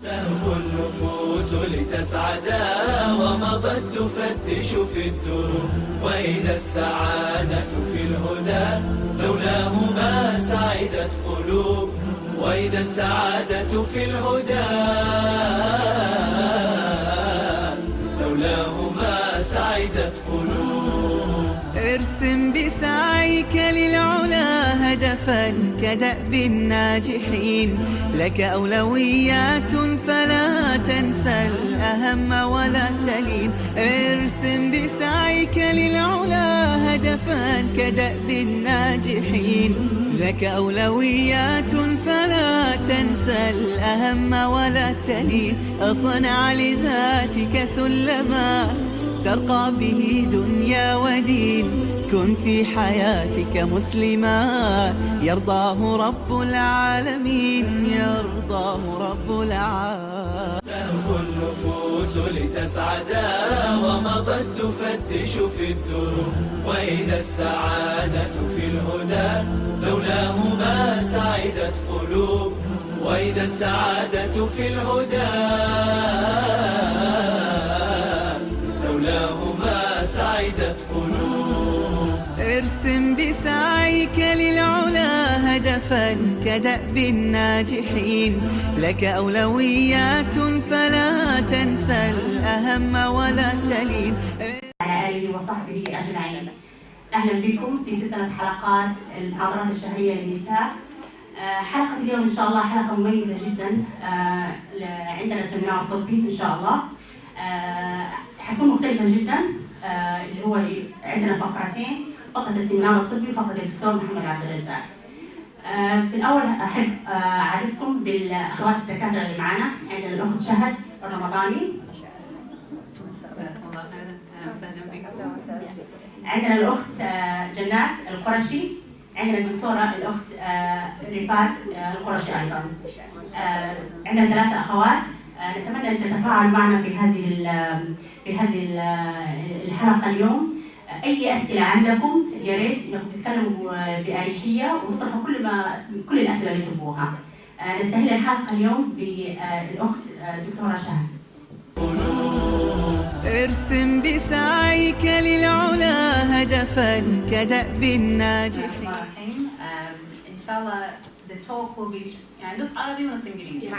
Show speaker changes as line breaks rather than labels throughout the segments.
تهفو النفوس لتسعدا ومضت تفتش في الدروب، وإذا السعادة في الهدى لولاه ما سعدت قلوب، وإذا السعادة في الهدى لولاه ما سعدت قلوب.
ارسم بسعيك للعلا هدفا كدأب الناجحين، لك أولويات فلا تنسى الأهم ولا تلين. ارسم بسعيك للعلا هدفا كدأب الناجحين، لك أولويات فلا تنسى الأهم ولا تلين. أصنع لذاتك سلما ترقى به دنيا ودين، كن في حياتك مسلما يرضاه رب العالمين، يرضاه رب العالمين.
تهفو النفوس لتسعدا ومضت تفتش في الدروب، وإذا السعادة في الهدى لولاه ما سعدت قلوب، وإذا السعادة في الهدى لولاه ما سعدت قلوب.
ارسم بسعيك للعلا هدفا كدأب الناجحين، لك أولويات فلا تنسى الأهم ولا تلين.
على آله وصحبه أجمعين. أهلا بكم في سلسلة حلقات المحاضرات الشهرية للنساء. حلقة اليوم إن شاء الله حلقة مميزة جدا. عندنا سمينار طبي إن شاء الله، حتكون مختلفة جدا. اللي هو عندنا فقرتين، فقرة السمينار الطبي وفقرة الدكتور محمد عبد الرزاق. في الأول أحب أعرفكم بالأخوات الدكاترة اللي معنا. عندنا الأخت شهد الرمضاني، عندنا الأخت جنات القرشي، عندنا الدكتورة الأخت رفات القرشي أيضا. عندنا 3 أخوات. نتمنى أن تتفاعلوا معنا في هذه الحلقة اليوم. أي أسئلة عندكم يا ريت إنكم تتكلموا بأريحية وتطرحوا كل الأسئلة اللي تبغوها. نستهل الحلقة اليوم بالأخت الدكتورة شهد.
ارسم بسعيك للعلا هدفا كدأب الناجحين.
إن شاء الله the talk will be يعني نص عربي ونص إنجليزي.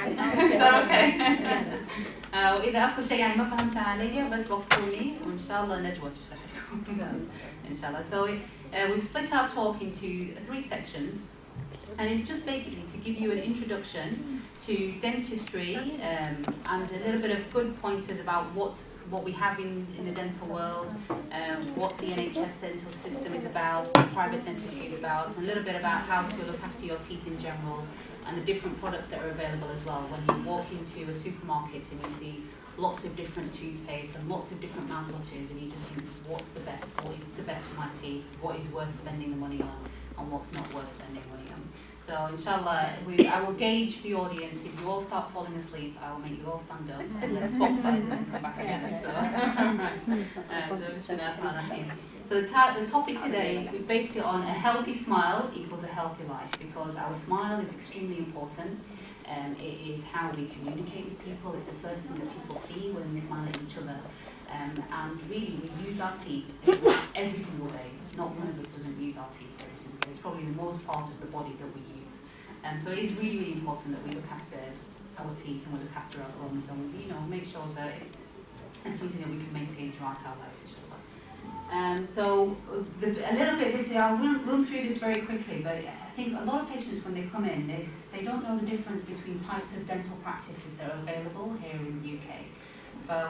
صار أوكي. وإذا أكو شيء يعني ما فهمته علي بس وقفوني وإن شاء الله نجوى تشرح لكم. إن شاء الله. So we've split our talk into 3 sections, and it's just basically to give you an introduction to dentistry and a little bit of good pointers about what we have in the dental world, what the NHS dental system is about, what private dentistry is about, and a little bit about how to look after your teeth in general and the different products that are available as well. When you walk into a supermarket and you see lots of different toothpaste and lots of different mouthwashes and you just think, what's the best, what is the best for my teeth, what is worth spending the money on and what's not worth spending money on. So inshallah, I will gauge the audience. If you all start falling asleep, I will make you all stand up and then swap sides and come back again. So the topic today is we've based it on a healthy smile equals a healthy life, because our smile is extremely important. It is how we communicate with people. It's the first thing that people see when we smile at each other. And really, we use our teeth every single day. Not one of us doesn't use our teeth every single day. It's probably the most part of the body that we use. So it is really, really important that we look after our teeth and we look after our gums, and we, make sure that it's something that we can maintain throughout our life, inshallah. So a little bit, I'll run through this very quickly, but I think a lot of patients, when they come in, they don't know the difference between types of dental practices that are available here in the UK.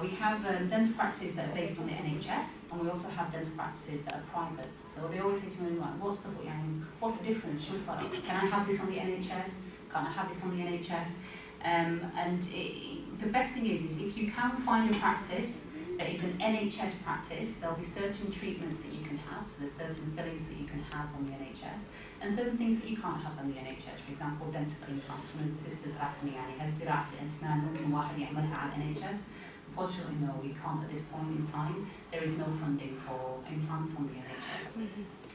We have dental practices that are based on the NHS, and we also have dental practices that are private. So they always say to me, right, what's the difference? Can I have this on the NHS? Can't I have this on the NHS? The best thing is if you can find a practice that is an NHS practice, there'll be certain treatments that you can have, so there's certain fillings that you can have on the NHS, and certain things that you can't have on the NHS. For example, dental implants. One of the sisters asked me, هل زراعة الأسنان ممكن واحد يعملها على NHS? Unfortunately, no, we can't at this point in time. There is no funding for implants on the NHS.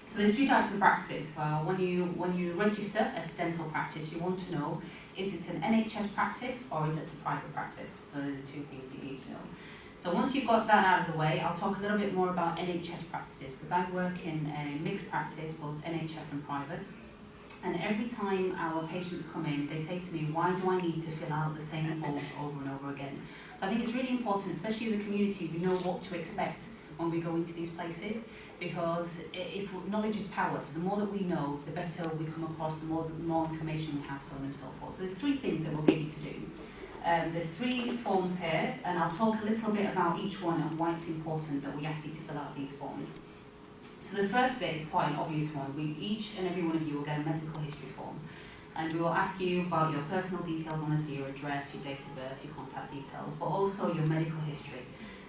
So there's 2 types of practices. When you register as a dental practice, you want to know is it an NHS practice or is it a private practice? Those are the two things that you need to know. So once you've got that out of the way, I'll talk a little bit more about NHS practices, because I work in a mixed practice, both NHS and private. And every time our patients come in, they say to me, why do I need to fill out the same forms over and over again? So I think it's really important, especially as a community, we know what to expect when we go into these places, because if knowledge is power, so the more that we know, the better we come across, the more information we have, so on and so forth. So there's three things that we'll get you to do. There's three forms here, and I'll talk a little bit about each one and why it's important that we ask you to fill out these forms. So the first bit is quite an obvious one. Each and every one of you will get a medical history form, and we will ask you about your personal details on it, so your address, your date of birth, your contact details, but also your medical history.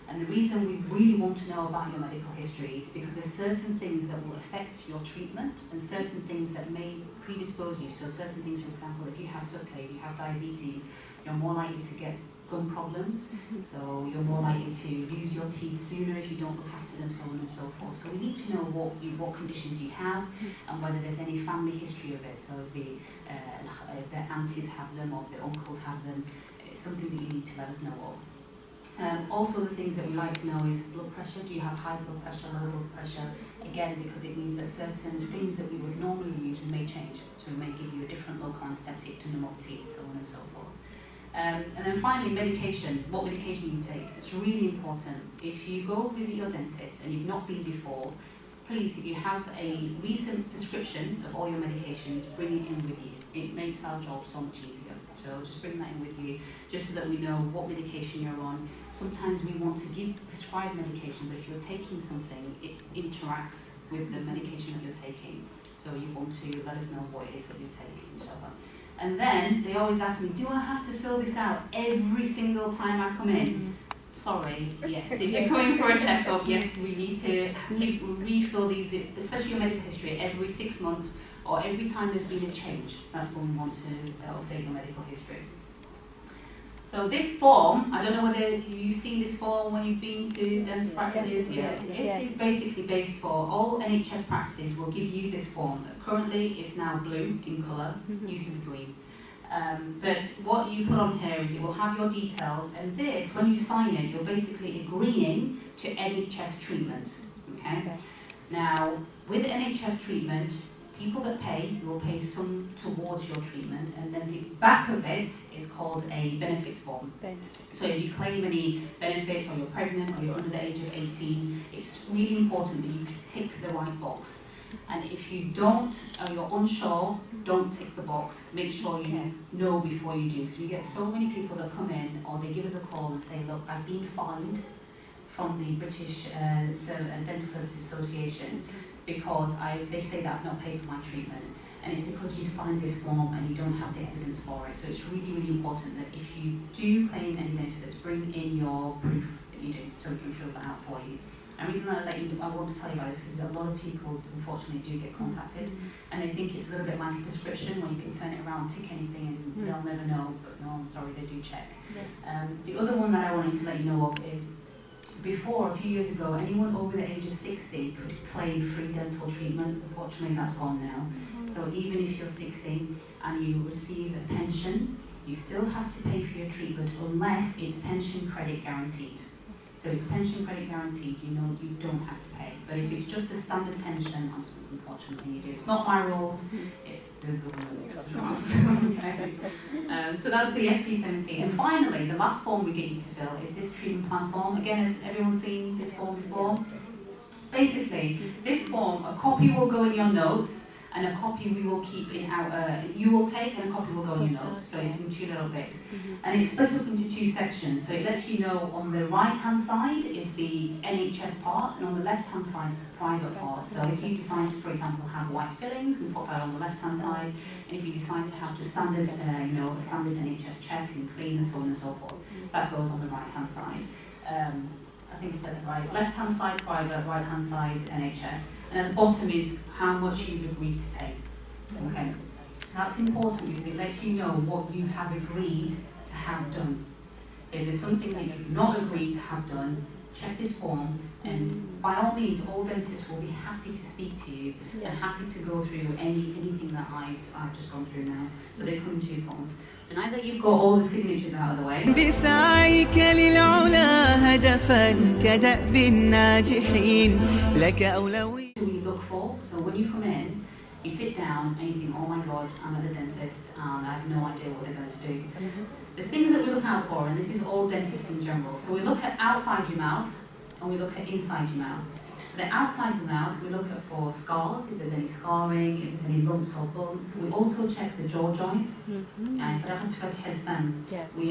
And the reason we really want to know about your medical history is because there's certain things that will affect your treatment and certain things that may predispose you. So certain things, for example, if you have sukkar, if you have diabetes, you're more likely to get gum problems, so you're more likely to lose your teeth sooner if you don't look after them, so on and so forth. So we need to know what conditions you have and whether there's any family history of it. So if the aunties have them or the uncles have them, it's something that you need to let us know of. Also, the things that we like to know is blood pressure. Do you have high blood pressure, low blood pressure? Again, because it means that certain things that we would normally use we may change. So we may give you a different local anaesthetic to numb up teeth, so on and so forth. And then finally, medication. What medication you take. It's really important. If you go visit your dentist and you've not been before, please, if you have a recent prescription of all your medications, bring it in with you. It makes our job so much easier. So just bring that in with you, just so that we know what medication you're on. Sometimes we want to give prescribed medication, but if you're taking something, it interacts with the medication that you're taking. So you want to let us know what it is that you're taking, inshallah. And then they always ask me, do I have to fill this out every single time I come in? Sorry, yes. If you're coming for a checkup, yes, we need to refill these, especially your medical history, every 6 months or every time there's been a change. That's when we want to update your medical history. So this form, I don't know whether you've seen this form when you've been to dental practices. Yeah. This is basically based for all NHS practices will give you this form. Currently it's now blue in colour, used to be green. But what you put on here is it will have your details, and this, when you sign it, you're basically agreeing to NHS treatment. Okay? Now, with NHS treatment, people that pay will pay some towards your treatment, and then the back of it is called a benefits form. So if you claim any benefits, or you're pregnant, or you're under the age of 18, it's really important that you tick the right box. And if you don't, or you're unsure, don't tick the box. Make sure you know before you do. Because we get so many people that come in, or they give us a call and say, look, I've been fined from the British Dental Services Association because they say that I've not paid for my treatment. And it's because you signed this form and you don't have the evidence for it. So it's really, really important that if you do claim any benefits, bring in your proof that you do, so we can fill that out for you. And the reason that I want to tell you about this is because a lot of people, unfortunately, do get contacted, and they think it's a little bit like a prescription where you can turn it around, tick anything, and they'll never know. But no, I'm sorry, they do check. The other one that I wanted to let you know of is, before, a few years ago, anyone over the age of 60 could claim free dental treatment. Unfortunately, that's gone now. So even if you're 60 and you receive a pension, you still have to pay for your treatment unless it's pension credit guaranteed. So if it's pension credit guaranteed, you know you don't have to pay. But if it's just a standard pension, unfortunately you do. It's not my rules, it's the government's rules. Okay. So that's the FP17. And finally, the last form we get you to fill is this treatment plan form. Again, has everyone seen this form before? Basically, this form, a copy will go in your notes, and a copy we will keep in our, you will take, and a copy will go in your notes. So it's in two little bits. And it's split up into two sections. So it lets you know on the right-hand side is the NHS part, and on the left-hand side, the private part. So if you decide to, for example, have white fillings, we put that on the left-hand side. And if you decide to have just standard, a standard NHS check and clean and so on and so forth, that goes on the right-hand side. I think you said that right. Left-hand side private, right-hand side NHS. And at the bottom is how much you've agreed to pay. Okay, that's important because it lets you know what you have agreed to have done. So if there's something that you've not agreed to have done, check this form, and by all means, all dentists will be happy to speak to you and happy to go through anything that I've just gone through now. So they come in 2 forms. So now that you've got all the signatures out of the way,
بسعيك للعلا هدفا كدأب الناجحين لك أولوية.
we look for. So when you come in, you sit down and you think, oh my God, I'm at the dentist and I have no idea what they're going to do. There's things that we look out for, and this is all dentists in general. So we look at outside your mouth and we look at inside your mouth. So the outside the mouth, we look at for scars, if there's any scarring, if there's any lumps or bumps. We also check the jaw joints. We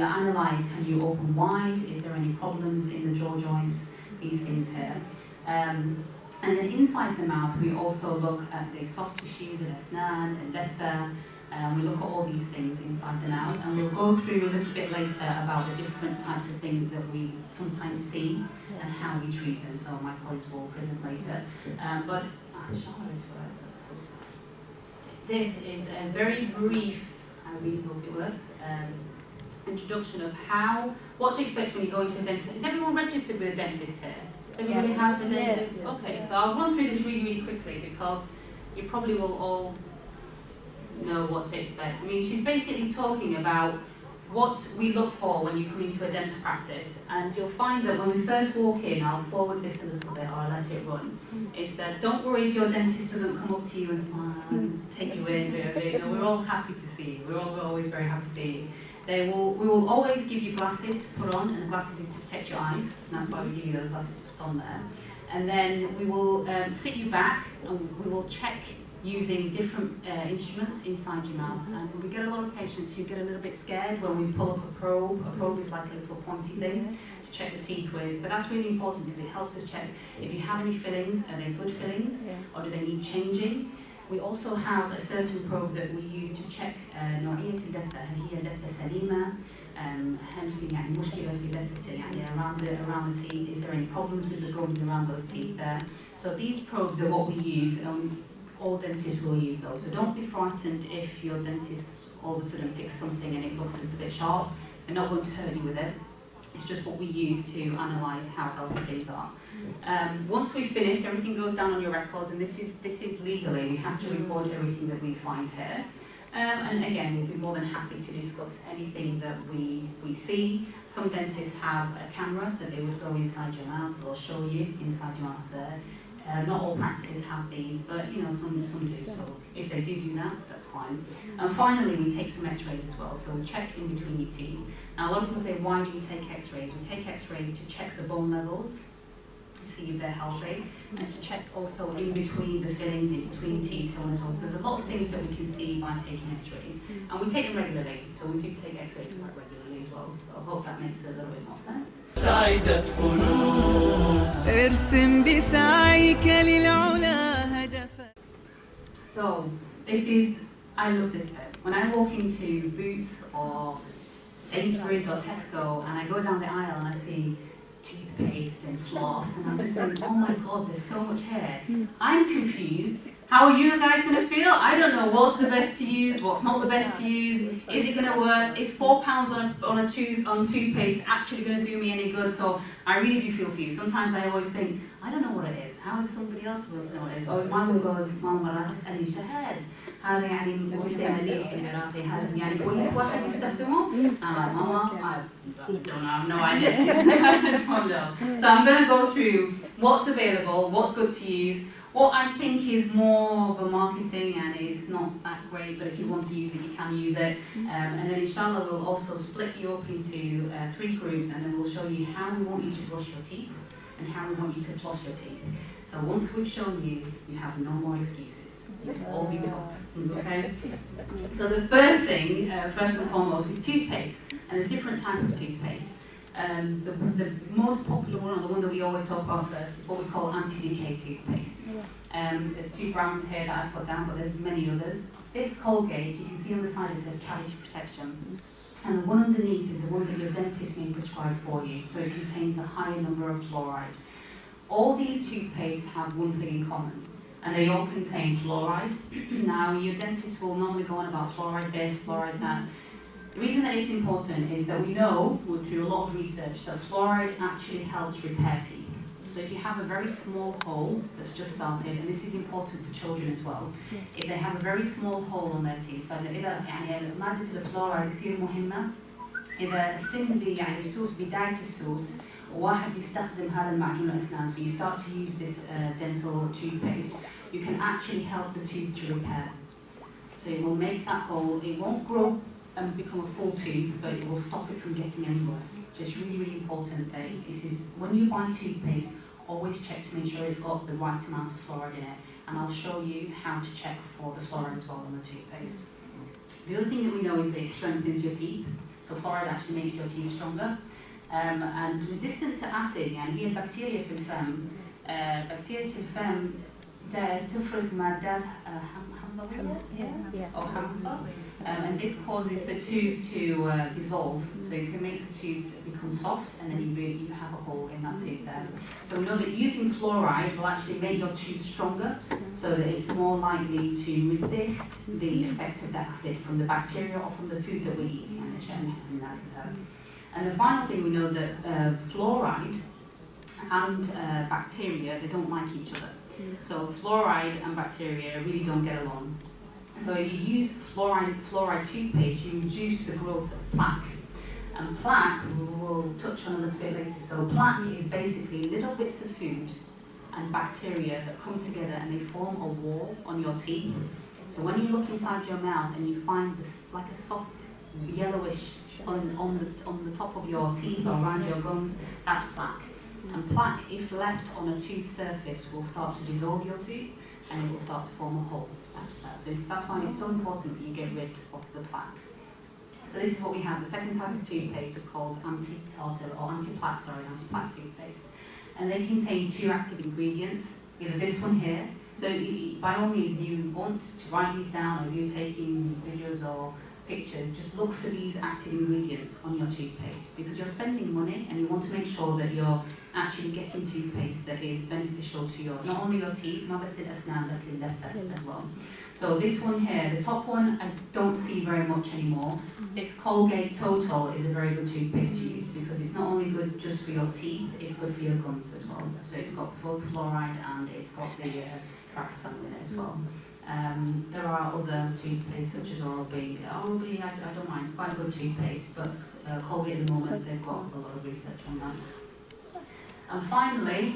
analyse, can you open wide? Is there any problems in the jaw joints? These things here. And then inside the mouth, we also look at the soft tissues, al-asnan, al-latha. We look at all these things inside the mouth, and we'll go through a little bit later about the different types of things that we sometimes see and how we treat them. So my colleagues will present later. This is a very brief, I really hope it works, introduction of what to expect when you go into a dentist. Is everyone registered with a dentist here? Does everybody have a dentist? Yes. Okay, so I'll run through this really, really quickly because you probably will all know what to expect. I mean, she's basically talking about what we look for when you come into a dental practice, and you'll find that when we first walk in, I'll forward this a little bit or I'll let it run, is that don't worry if your dentist doesn't come up to you and smile and take you in. You know, we're all happy to see you. We're always very happy to see you. We will always give you glasses to put on, and the glasses is to protect your eyes, and that's why we give you those glasses just on there. And then we will sit you back, and we will check using different instruments inside your mouth. And we get a lot of patients who get a little bit scared when we pull up a probe. A probe is like a little pointy thing to check the teeth with, but that's really important because it helps us check if you have any fillings, are they good fillings, or do they need changing. We also have a certain probe that we use to check نوعية اللثة. هل هي اللثة سليمة؟ هل في يعني مشكلة في لثته يعني around the teeth? Is there any problems with the gums around those teeth there? So these probes are what we use. All dentists will use those. So don't be frightened if your dentist all of a sudden picks something and it looks a little bit sharp. They're not going to hurt you with it. It's just what we use to analyse how healthy things are. Once we've finished, everything goes down on your records, and this is legally. We have to record everything that we find here. And again, we'll be more than happy to discuss anything that we see. Some dentists have a camera that they would go inside your mouth, so they'll show you inside your mouth there. Not all practices have these, but you know, some do, so if they do that, that's fine. And finally, we take some x-rays as well, so we check in between your teeth. Now, a lot of people say, why do we take x-rays? We take x-rays to check the bone levels, to see if they're healthy, and to check also in between the fillings, in between teeth, so on and so on. So there's a lot of things that we can see by taking x-rays, and we take them regularly, so we do take x-rays quite regularly as well. So I hope that makes a little bit more sense.
سعدت قلوب
ارسم بسعيك للعلا هدفا.
So this is, I love this bit. When I walk into Boots or Sainsbury's or Tesco and I go down the aisle and I see toothpaste and floss and I just think, oh my God, there's so much hair. I'm confused. How are you guys going to feel? I don't know what's the best to use, what's not the best to use. Is it going to work? Is £4 on toothpaste actually going to do me any good? So I really do feel for you. Sometimes I always think, I don't know what it is. How is somebody else will know what it is? Or my mum goes, Mama, تسألني شهاد. هذا يعني بيسمى مليح العراقي هذا يعني كويس واحد يستخدمه. I'm like, Mama, I don't know, I have no idea. I don't know. So I'm going to go through what's available, what's good to use. What I think is more of a marketing and it's not that great, but if you want to use it, you can use it. And then inshallah we'll also split you up into 3 groups, and then we'll show you how we want you to brush your teeth and how we want you to floss your teeth. So once we've shown you, you have no more excuses. You've all been taught, okay? So the first thing, first and foremost, is toothpaste. And there's different types of toothpaste. The most popular one, or the one that we always talk about first, is what we call anti-decay toothpaste. There's 2 brands here that I've put down, but there's many others. This Colgate, you can see on the side it says cavity protection. And the one underneath is the one that your dentist may prescribe for you, so it contains a higher number of fluoride. All these toothpastes have one thing in common, and they all contain fluoride. Now, your dentist will normally go on about fluoride this, fluoride that. The reason that it's important is that we know, through a lot of research, that fluoride actually helps repair teeth. So if you have a very small hole that's just started, and this is important for children as well, if they have a very small hole on their teeth, فإذا يعني مادة الفلورايد كثير مهمة. إذا السن يعني السوس بداية السوس وواحد يستخدم هذا المعجون الأسنان, so you start to use this dental toothpaste, you can actually help the tooth to repair. So it will make that hole, it won't grow and become a full tooth, but it will stop it from getting any worse. So it's really, really important that this is, when you buy toothpaste, always check to make sure it's got the right amount of fluoride in it. And I'll show you how to check for the fluoride as well on the toothpaste. The other thing that we know is that it strengthens your teeth. So fluoride actually makes your teeth stronger. And resistant to acid, يعني هي البكتيريا في الفم. بكتيريا الفم تفرز مادات حمضية أو حمضة. And this causes the tooth to dissolve, so it makes the tooth become soft, and then you have a hole in that tooth there. So we know that using fluoride will actually make your tooth stronger, so that it's more likely to resist the effect of the acid from the bacteria or from the food that we eat. And the final thing, we know that fluoride and bacteria, they don't like each other. So fluoride and bacteria really don't get along. So if you use fluoride toothpaste, you reduce the growth of plaque. And plaque, we'll touch on a little bit later. So plaque is basically little bits of food and bacteria that come together and they form a wall on your teeth. So when you look inside your mouth and you find this like a soft yellowish on the top of your teeth or around your gums, that's plaque. And plaque, if left on a tooth surface, will start to dissolve your tooth and it will start to form a hole after that. So that's why it's so important that you get rid of the plaque. So this is what we have. The second type of toothpaste is called anti-tartar or anti-plaque toothpaste. And they contain two active ingredients, either this one here. So by all means, if you want to write these down, or if you're taking videos or pictures, just look for these active ingredients on your toothpaste, because you're spending money and you want to make sure that you're actually getting toothpaste that is beneficial to your, not only your teeth, not just الأسنان, بس للثة as well. So this one here, the top one, I don't see very much anymore. It's Colgate Total is a very good toothpaste to use, because it's not only good just for your teeth, it's good for your gums as well. So it's got both fluoride and it's got the triclosan in it as well. There are other toothpaste such as Oral-B. Oral-B, I don't mind, it's quite a good toothpaste, but Colgate at the moment, they've got a lot of research on that. And finally,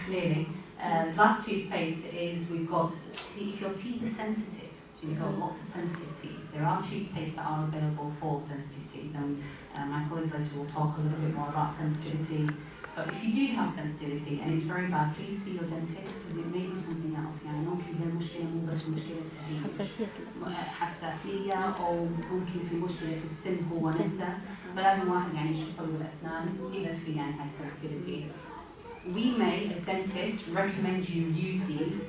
nearly, the last toothpaste is we've got, if your teeth are sensitive, so you've got lots of sensitive teeth, there are toothpastes that are available for sensitive teeth, and my colleagues later will talk a little bit more about sensitivity. But if you do have sensitivity and it's very bad, please see your dentist, because it may be something else. يعني ممكن هي المشكلة مو بس مشكلة حساسية أو ممكن في مشكلة في السن هو نفسه، فلازم واحد يعني يشوف طبيب الأسنان إذا في يعني هاي sensitivity. We may, as dentists, recommend you use these.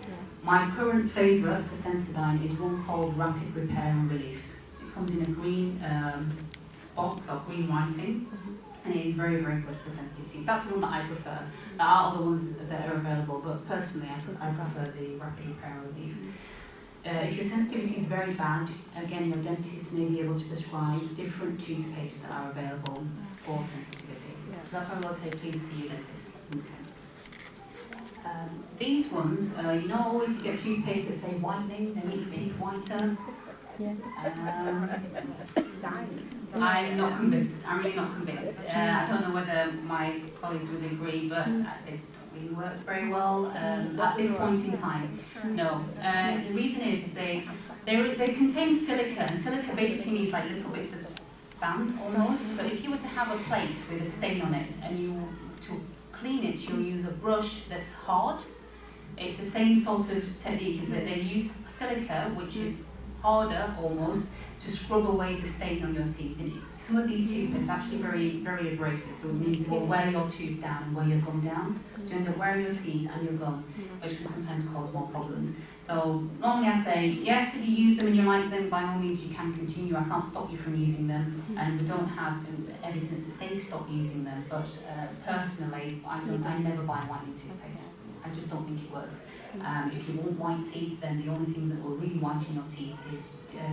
My current favourite for Sensodyne is one called Rapid Repair and Relief. It comes in a green box or green writing. And it is very, very good for sensitivity. That's the one that I prefer. There are other ones that are available, but personally I prefer the Rapid Repair and Relief. If your sensitivity is very bad, again, your dentist may be able to prescribe different toothpaste that are available for sensitivity. So that's why I will say, please see your dentist. Okay. These ones, you know, always you get toothpaste that say whitening, they make your teeth whiter. I'm not convinced. I'm really not convinced. I don't know whether my colleagues would agree, but they don't really work very well at this point in time. No. The reason is they contain silica, and silica basically means like little bits of sand almost. So if you were to have a plate with a stain on it, and to clean it, you'll use a brush that's hard. It's the same sort of technique, is that they use silica, which is harder almost, to scrub away the stain on your teeth. And some of these toothpastes are actually very, very abrasive, so it means it will wear your tooth down and wear your gum down. So you end up wearing your teeth and your gum, which can sometimes cause more problems. So normally I say, yes, if you use them and you like them, by all means you can continue. I can't stop you from using them, and we don't have evidence to say stop using them, but personally, I never buy whitening toothpaste. I just don't think it works. If you want white teeth, then the only thing that will really whiten your teeth is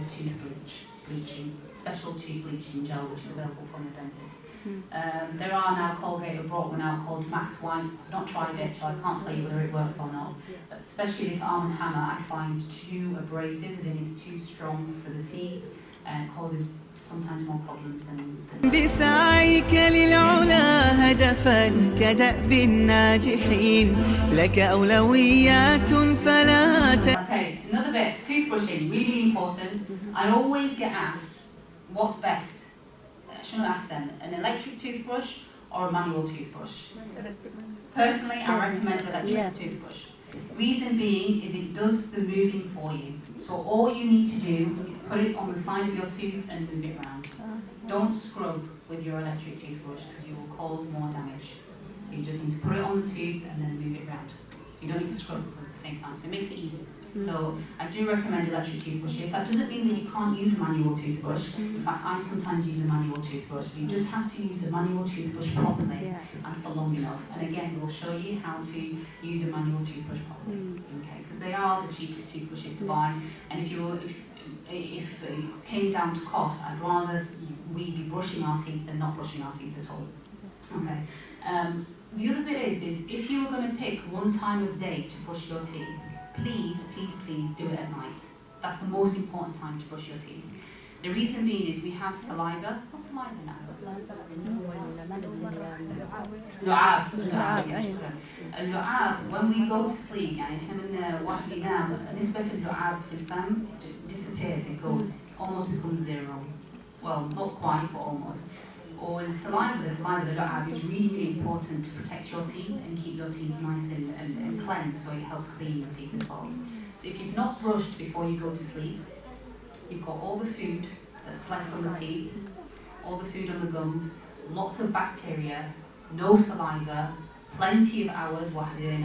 tooth bleach. bleaching, special tooth bleaching gel, which is available from the dentist. There are now Colgate have brought one out called Max White. I've not tried it, so I can't tell you whether it works or not. But especially this Arm & Hammer, I find too abrasive, as in it's too strong for the teeth and causes sometimes more problems than
بسعيك للعلا هدفا كدأب الناجحين لك أولويات فلا
Okay, another bit, toothbrushing, really, really important. I always get asked, what's best? شنو أحسن, an electric toothbrush or a manual toothbrush? Personally, I recommend electric toothbrush. Reason being is it does the moving for you. So all you need to do is put it on the side of your tooth and move it around. Don't scrub with your electric toothbrush because you will cause more damage. So you just need to put it on the tooth and then move it around. So you don't need to scrub at the same time. So it makes it easy. So I do recommend electric toothbrushes. That doesn't mean that you can't use a manual toothbrush. In fact, I sometimes use a manual toothbrush. But you just have to use a manual toothbrush properly and for long enough. And again, we'll show you how to use a manual toothbrush properly. Okay, because they are the cheapest toothbrushes to buy. And if it came down to cost, I'd rather we be brushing our teeth than not brushing our teeth at all. Okay. The other bit is if you were going to pick one time of day to brush your teeth, please, please, please do it at night. That's the most important time to brush your teeth. The reason being is we have saliva. What's saliva now? اللعاب. When we go to sleep, يعني إحنا من واحد ينام نسبة اللعاب في الفم disappears. It goes, almost becomes zero. Well, not quite, but almost. Or the saliva, the lu'ab, is really, really important to protect your teeth and keep your teeth nice and cleansed, so it helps clean your teeth as well. So if you've not brushed before you go to sleep, you've got all the food that's left on the teeth, all the food on the gums, lots of bacteria, no saliva, plenty of hours, and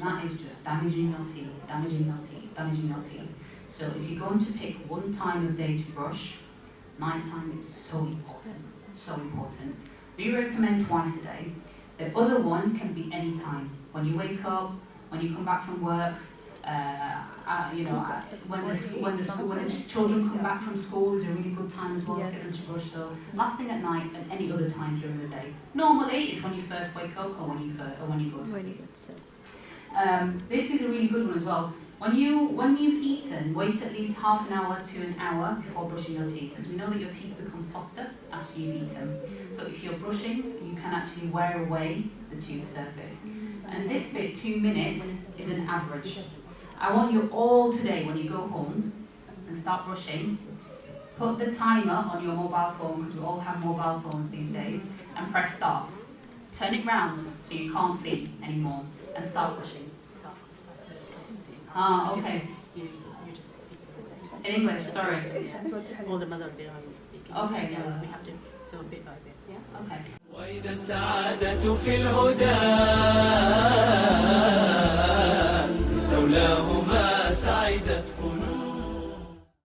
that is just damaging your teeth, damaging your teeth, damaging your teeth. So if you're going to pick one time of day to brush, nighttime is so important, so important. We recommend twice a day. The other one can be any time. When you wake up, when you come back from work, when the children come back from school is a really good time as well to get them to brush. So last thing at night and any other time during the day. Normally it's when you first wake up or when you go to sleep. This is a really good one as well. When you've eaten, wait at least half an hour to an hour before brushing your teeth, because we know that your teeth become softer after you've eaten. So if you're brushing, you can actually wear away the tooth surface. And this bit, 2 minutes, is an average. I want you all today, when you go home and start brushing, put the timer on your mobile phone, because we all have mobile phones these days, and press start. Turn it round so you can't see anymore, and start brushing. Ah, okay. In English, sorry.
All the mother they are speaking.
Okay,
so
yeah.
we have to do bit by bit. Yeah.
Okay.
وإذا السعادة في الهدى لولاه